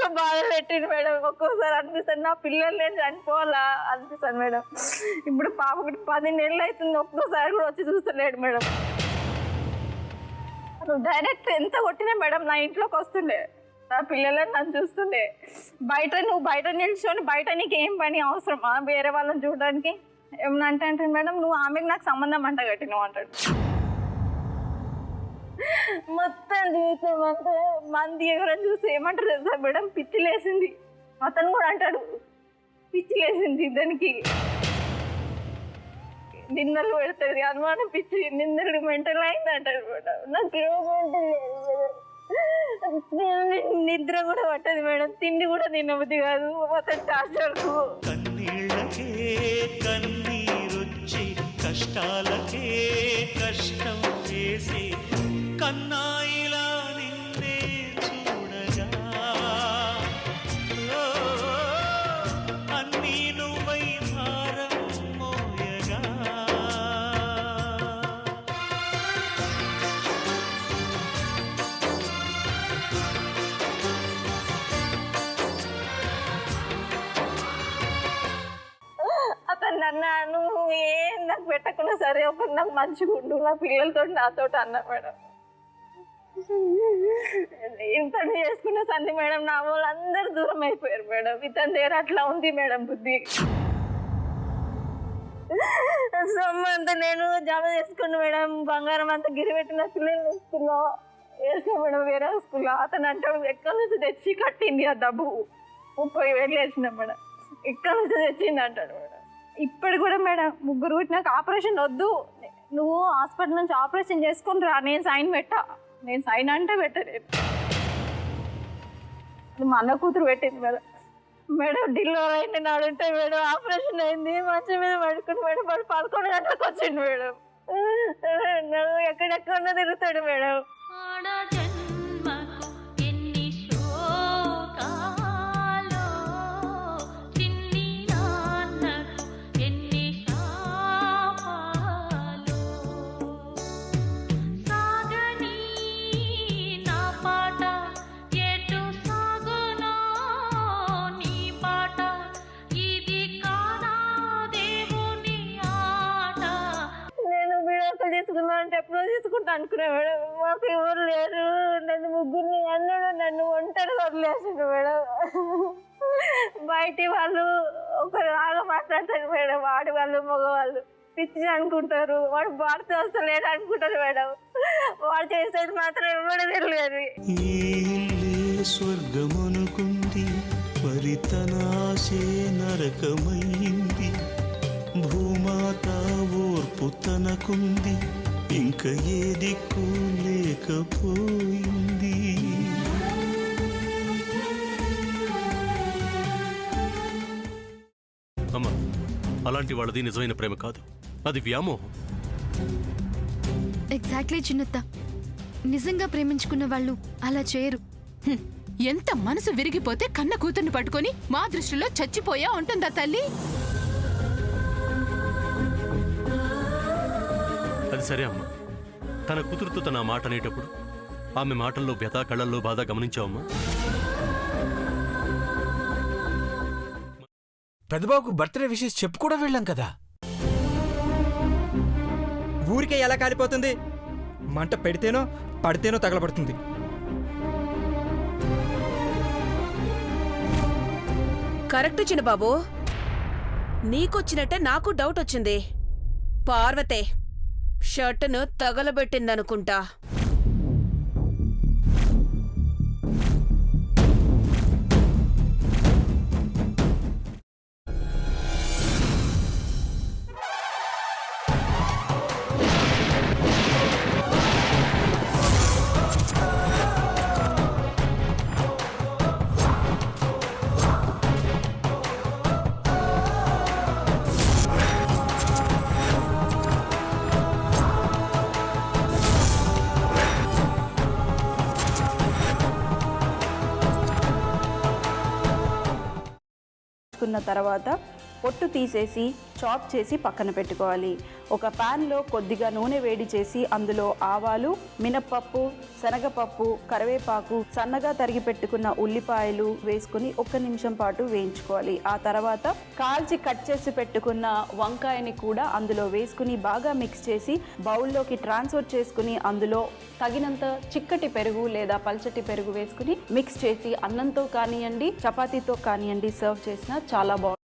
ఎక్కువ బాధ పెట్టింది మేడం. ఒక్కోసారి అనిపిస్తుంది నా పిల్లలు నేను చనిపోవాలా అనిపిస్తుంది మేడం. ఇప్పుడు పాపకి 10 నెలలు అవుతుంది, ఒక్కోసారి కూడా వచ్చి చూస్తలేడు మేడం. డైరెక్ట్ ఎంత కొట్టినా మేడం నా ఇంట్లోకి వస్తుండే, నా పిల్లలను నన్ను చూస్తుండే. నువ్వు బయట నిల్చొని బయట నీకు ఏం పని అవసరమా వేరే వాళ్ళని చూడడానికి ఏమన్నా అంటే మేడం నువ్వు ఆమెకు నాకు సంబంధం అంట కట్టినావు అంటాడు. మొత్తం జీవితం అంటే మంది ఎవరైనా చూసి ఏమంటారు తెలుసా మేడం, పిచ్చి లేసింది. అతను కూడా అంటాడు పిచ్చి లేసింది దానికి, నిన్నలు పెడుతుంది అనుమానం, పిచ్చి నిన్నలు మెంటల్ అయింది అంటాడు మేడం. నాకేమంటే నిద్ర కూడా పట్టదు మేడం, తిండి కూడా తినబుద్ధి కాదు అతను టార్చర్కు. కన్నీళ్ళకే కన్నీరొచ్చి కష్టాలకే కష్టం చేసి కన్నాయిలా నిన్నే చూడగా అన్నీ నువ్వై భారం మోయగా అతను అన్నా నువ్వు ఏం నాకు పెట్టకుండా సరే ఒకటి నాకు మంచిగా ఉండు నా పిల్లలతో నాతో అన్నా మేడం. ఇంతని చేసుకున్న సంధి మేడం నా వాళ్ళు అందరూ దూరం అయిపోయారు మేడం. ఇతని దగ్గర అట్లా ఉంది మేడం బుద్ధి. సొమ్ము అంతా నేను జమ చేసుకున్నా మేడం, బంగారం అంతా గిరిపెట్టిన పిల్లలు స్కూల్లో వేసిన మేడం, వేరే స్కూల్లో. అతను అంటాడు ఎక్కడి నుంచి తెచ్చి కట్టింది ఆ డబ్బు 30,000 వేసిన మేడం, ఎక్కడి నుంచి తెచ్చింది అంటాడు మేడం. ఇప్పుడు కూడా మేడం ముగ్గురు నాకు ఆపరేషన్ వద్దు, నువ్వు హాస్పిటల్ నుంచి ఆపరేషన్ చేసుకుని రా, నేను సైన్ పెట్టా. నేను సైన్ అంటే పెట్టలేదు, మా అన్న కూతురు పెట్టింది మేడం. మేడం డెలివరీ అయింది నాడుంటే మేడం ఆపరేషన్ అయింది, మంచి మీద పడుకుని మేడం వాడు 11 గంటలకు వచ్చింది మేడం. ఎక్కడెక్కడ తిరుగుతాడు మేడం. తీసుకుందాం అంటే ఎప్పుడో తీసుకుంటా అనుకున్నా మేడం. మాకు ఎవరు లేరు, నన్ను ముగ్గురిని అన్నాడు, నన్ను ఒంటరి వదిలేసాడు మేడం. బయటి వాళ్ళు ఒకలాగా మాట్లాడతారు మేడం, వాడి వాళ్ళు మగవాళ్ళు పిచ్చి అనుకుంటారు, వాడు భారత వస్తలేడు అనుకుంటారు మేడం. వాడు చేసేది మాత్రం ఎవరు తెలియదు. స్వర్గమనుకుంది మరి తన ఆశే నరకమైంది, భూమాత ఓర్పు తనకుంది ఇంక ఏ దిక్కు లేకపోయింది. అమ్మా, అలాంటి వాళ్ళది నిజమైన ప్రేమ కాదు, అది వ్యామోహం. ఎగ్జాక్ట్లీ చిన్నత్త, నిజంగా ప్రేమించుకున్న వాళ్ళు అలా చేయరు. ఎంత మనసు విరిగిపోతే కన్న కూతుర్ని పట్టుకొని మా దృష్టిలో చచ్చిపోయా ఉంటుందా తల్లి? అది సరే అమ్మా, తన కూతురుతో తన మాట అనేటప్పుడు ఆమె మాటల్లో వ్యథ, కళ్ళల్లో బాధ గమనించావమ్మా? పెద్దబాబుకు బర్త్డే విషెస్ చెప్పు కూడా వెళ్ళాం కదా. ఊరికే ఎలా కాలిపోతుంది, మంట పెడితేనో పడితేనో తగలబడుతుంది. కరెక్ట్ చిన్నబాబు, నీకొచ్చినట్టే నాకు డౌట్ వచ్చింది. పార్వతే షర్టును తగలబెట్టిందనుకుంటా. తర్వాత పొట్టు తీసేసి చాప్ చేసి పక్కన పెట్టుకోవాలి. ఒక ప్యాన్లో కొద్దిగా నూనె వేడి చేసి అందులో ఆవాలు, మినప్పప్పు, శనగపప్పు, కరివేపాకు, సన్నగా తరిగి పెట్టుకున్న ఉల్లిపాయలు వేసుకుని 1 నిమిషం పాటు వేయించుకోవాలి. ఆ తర్వాత కాల్చి కట్ చేసి పెట్టుకున్న వంకాయని కూడా అందులో వేసుకుని బాగా మిక్స్ చేసి బౌల్లోకి ట్రాన్స్ఫర్ చేసుకుని అందులో తగినంత చిక్కటి పెరుగు లేదా పల్చటి పెరుగు వేసుకుని మిక్స్ చేసి అన్నంతో కానివ్వండి, చపాతీతో కానివ్వండి సర్వ్ చేసినా చాలా బాగుంటుంది.